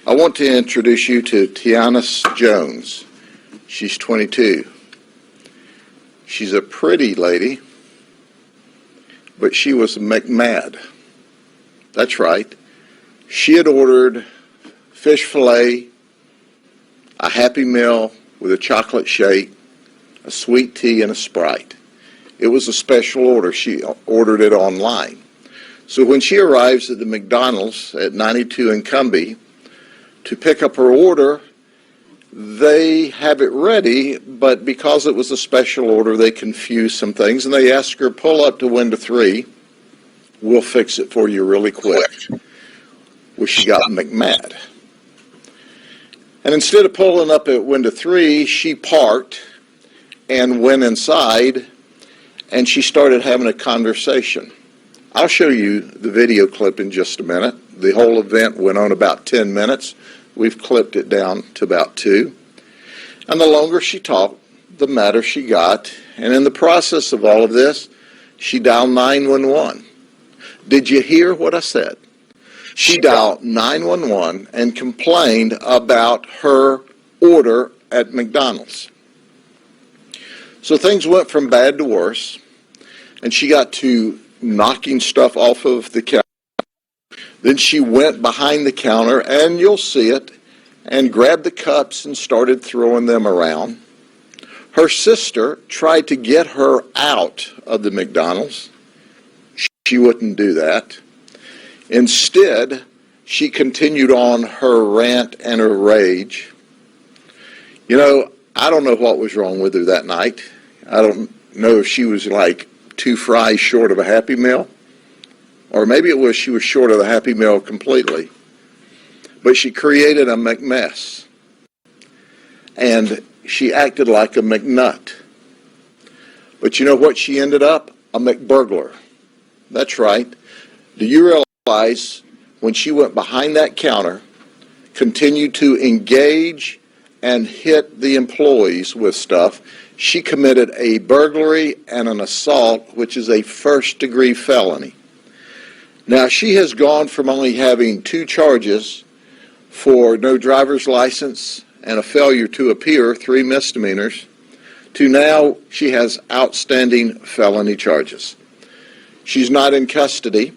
I want to introduce you to Tiana Jones. She's 22. She's a pretty lady, but she was McMad. That's right. She had ordered fish fillet, a Happy Meal with a chocolate shake, a sweet tea, and a Sprite. It was a special order. She ordered it online. So when she arrives at the McDonald's at 92 in Cumbie to pick up her order, they have it ready, but because it was a special order, they confused some things, and they asked her, pull up to window 3. We'll fix it for you really quick. Well, she got McMad. And instead of pulling up at window 3, she parked and went inside, and she started having a conversation. I'll show you the video clip in just a minute. The whole event went on about 10 minutes. We've clipped it down to about 2. And the longer she talked, the madder she got. And in the process of all of this, she dialed 911. Did you hear what I said? She dialed 911 and complained about her order at McDonald's. So things went from bad to worse, and she got to knocking stuff off of the counter. Then she went behind the counter, and you'll see it, and grabbed the cups and started throwing them around. Her sister tried to get her out of the McDonald's. She wouldn't do that. Instead, she continued on her rant and her rage. You know, I don't know what was wrong with her that night. I don't know if she was like 2 fries short of a Happy Meal, or maybe it was she was short of the Happy Meal completely. But she created a McMess, and she acted like a McNut. But you know what she ended up? A McBurglar. That's right. Do you realize when she went behind that counter, continued to engage and hit the employees with stuff, she committed a burglary and an assault, which is a first-degree felony. Now, she has gone from only having 2 charges for no driver's license and a failure to appear, 3 misdemeanors, to now she has outstanding felony charges. She's not in custody.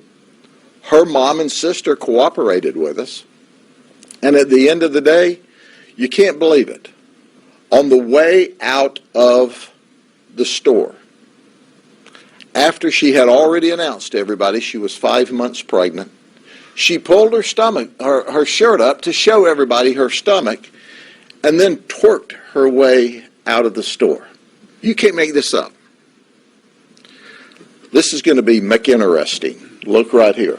Her mom and sister cooperated with us. And at the end of the day, you can't believe it. On the way out of the store, after she had already announced to everybody she was 5 months pregnant, she pulled her shirt up to show everybody her stomach, and then twerked her way out of the store. You can't make this up. This is going to be McInteresting. Look right here.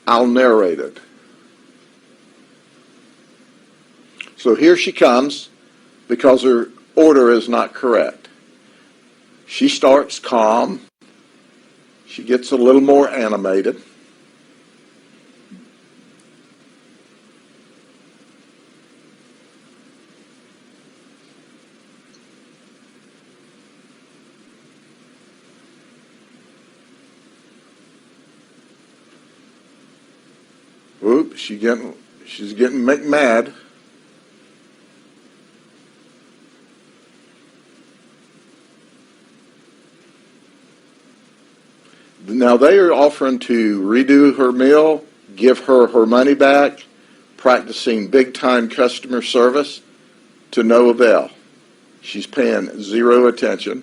I'll narrate it. So here she comes because her order is not correct. She starts calm. She gets a little more animated. Oops, she's getting McMad. Now they are offering to redo her meal, give her her money back, practicing big-time customer service to no avail. She's paying 0 attention.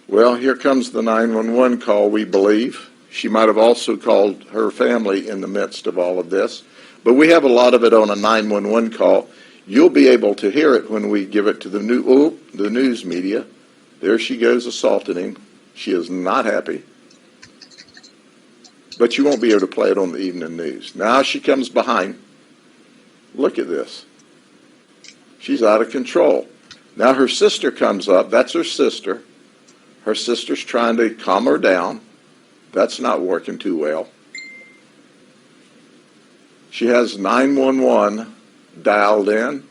Well, here comes the 911 call, we believe. She might have also called her family in the midst of all of this. But we have a lot of it on a 911 call. You'll be able to hear it when we give it to the news media. There she goes assaulting him. She is not happy. But you won't be able to play it on the evening news. Now she comes behind. Look at this. She's out of control. Now her sister comes up. That's her sister. Her sister's trying to calm her down. That's not working too well. She has 911 dialed in.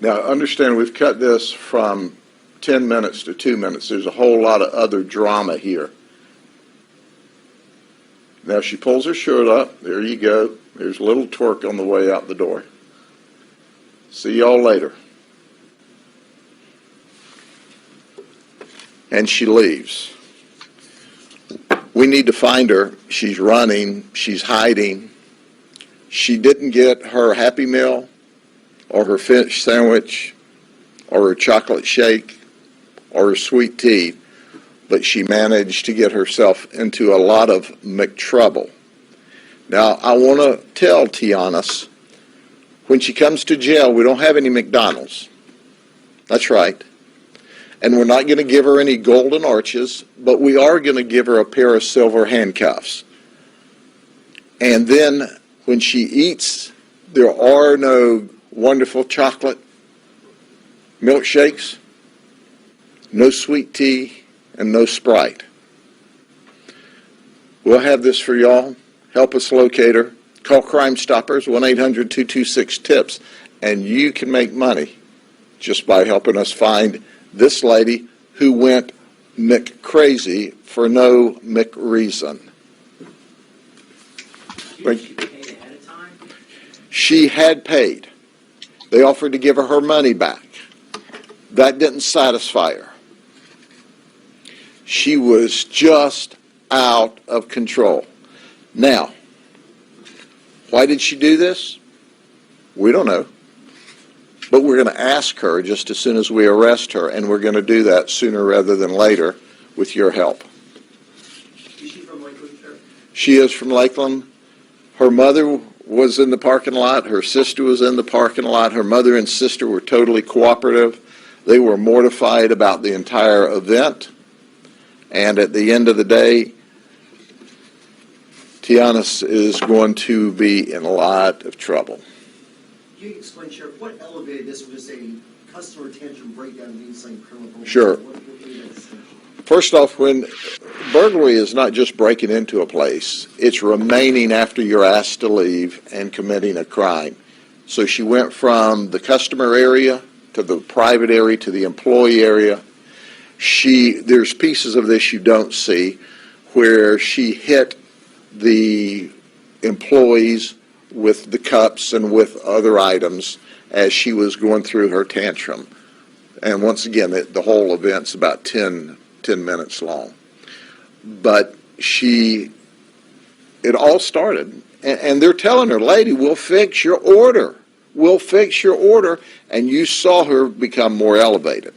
Now, understand, we've cut this from 10 minutes to 2 minutes. There's a whole lot of other drama here. Now, she pulls her shirt up. There you go. There's a little twerk on the way out the door. See y'all later. And she leaves. We need to find her. She's running. She's hiding. She didn't get her Happy Meal or her fish sandwich or her chocolate shake or her sweet tea, but she managed to get herself into a lot of McTrouble. Now, I want to tell Tiana, when she comes to jail, we don't have any McDonald's. That's right. And we're not going to give her any golden arches, but we are going to give her a pair of silver handcuffs. And then when she eats, there are no wonderful chocolate milkshakes, no sweet tea, and no Sprite. We'll have this for y'all. Help us locate her. Call Crime Stoppers, 1-800-226-TIPS, and you can make money just by helping us find this lady who went McCrazy for no McReason. She had paid. They offered to give her her money back. That didn't satisfy her. She was just out of control. Now, why did she do this? We don't know. But we're going to ask her just as soon as we arrest her, and we're going to do that sooner rather than later with your help. Is she from Lakeland, sir? She is from Lakeland. Her mother was in the parking lot. Her sister was in the parking lot. Her mother and sister were totally cooperative. They were mortified about the entire event. And at the end of the day, Tiana is going to be in a lot of trouble. Can you explain, Sheriff, what elevated this from just a customer tantrum breakdown to being some criminal? Sure. What made that distinction? First off, when burglary is not just breaking into a place, it's remaining after you're asked to leave and committing a crime. So she went from the customer area to the private area to the employee area. There's pieces of this you don't see where she hit the employees with the cups and with other items as she was going through her tantrum. And once again, the whole event's about 10 minutes long. But it all started, and they're telling her, lady, we'll fix your order. We'll fix your order. And you saw her become more elevated.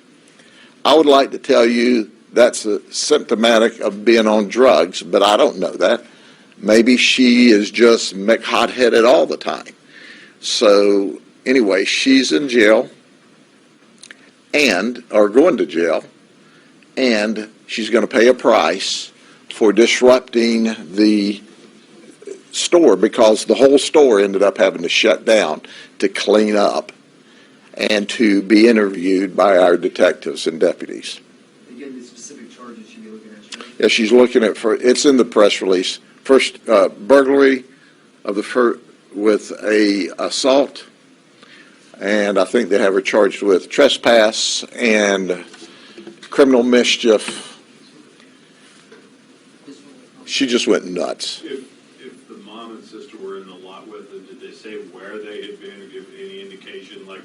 I would like to tell you that's symptomatic of being on drugs, but I don't know that. Maybe she is just hot-headed all the time. So anyway, she's in jail or going to jail, and she's going to pay a price for disrupting the store because the whole store ended up having to shut down to clean up and to be interviewed by our detectives and deputies. Again, the specific charges she'll be looking at, Sheriff? Yeah, she's looking at, it's in the press release. First, burglary of with a assault, and I think they have her charged with trespass and criminal mischief. She just went nuts. If the mom and sister were in the lot with her, did they say where they had been or give any indication, like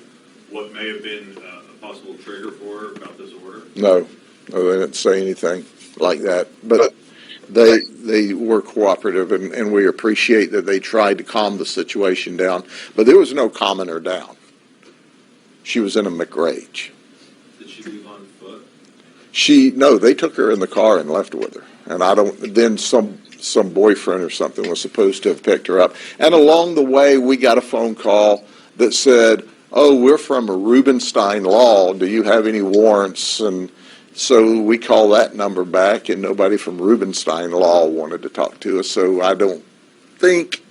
what may have been a possible trigger for her about this order? No, they didn't say anything like that. But they were cooperative, and we appreciate that they tried to calm the situation down. But there was no calming her down. She was in a McRage. Did she leave on foot? No, they took her in the car and left with her. And then some boyfriend or something was supposed to have picked her up. And along the way, we got a phone call that said, oh, we're from Rubenstein Law. Do you have any warrants? And so we called that number back, and nobody from Rubenstein Law wanted to talk to us. So I don't think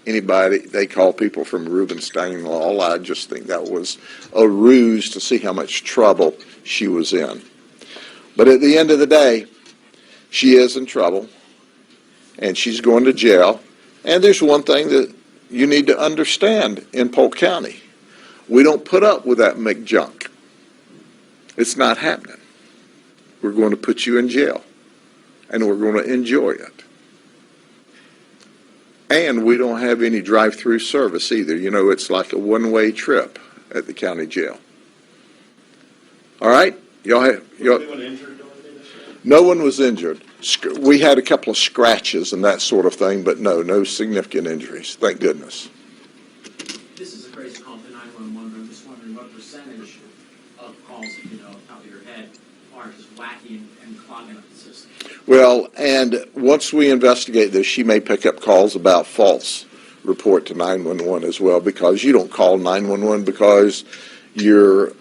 they call people from Rubenstein Law. I just think that was a ruse to see how much trouble she was in. But at the end of the day, she is in trouble, and she's going to jail. And there's one thing that you need to understand in Polk County. We don't put up with that McJunk. It's not happening. We're going to put you in jail, and we're going to enjoy it. And we don't have any drive-through service either. You know, it's like a one-way trip at the county jail. All right? Was anyone injured or anything this year? No one was injured. We had a couple of scratches and that sort of thing, but no significant injuries. Thank goodness. This is a crazy call to 911, but I'm just wondering what percentage of calls, if you know, off the top of your head, are just wacky and clogging up the system? Well, and once we investigate this, she may pick up calls about false report to 911 as well, because you don't call 911 because your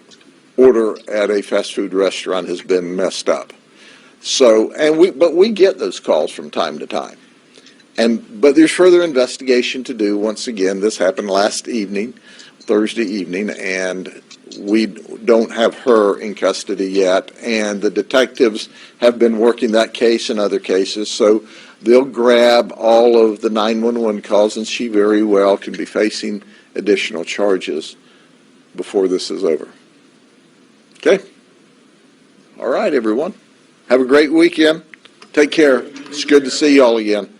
order at a fast food restaurant has been messed up. So, but we get those calls from time to time. But there's further investigation to do. Once again, this happened last evening, Thursday evening, and we don't have her in custody yet. And the detectives have been working that case and other cases, so they'll grab all of the 911 calls, and she very well can be facing additional charges before this is over. Okay? All right, everyone. Have a great weekend. Take care. It's good to see you all again.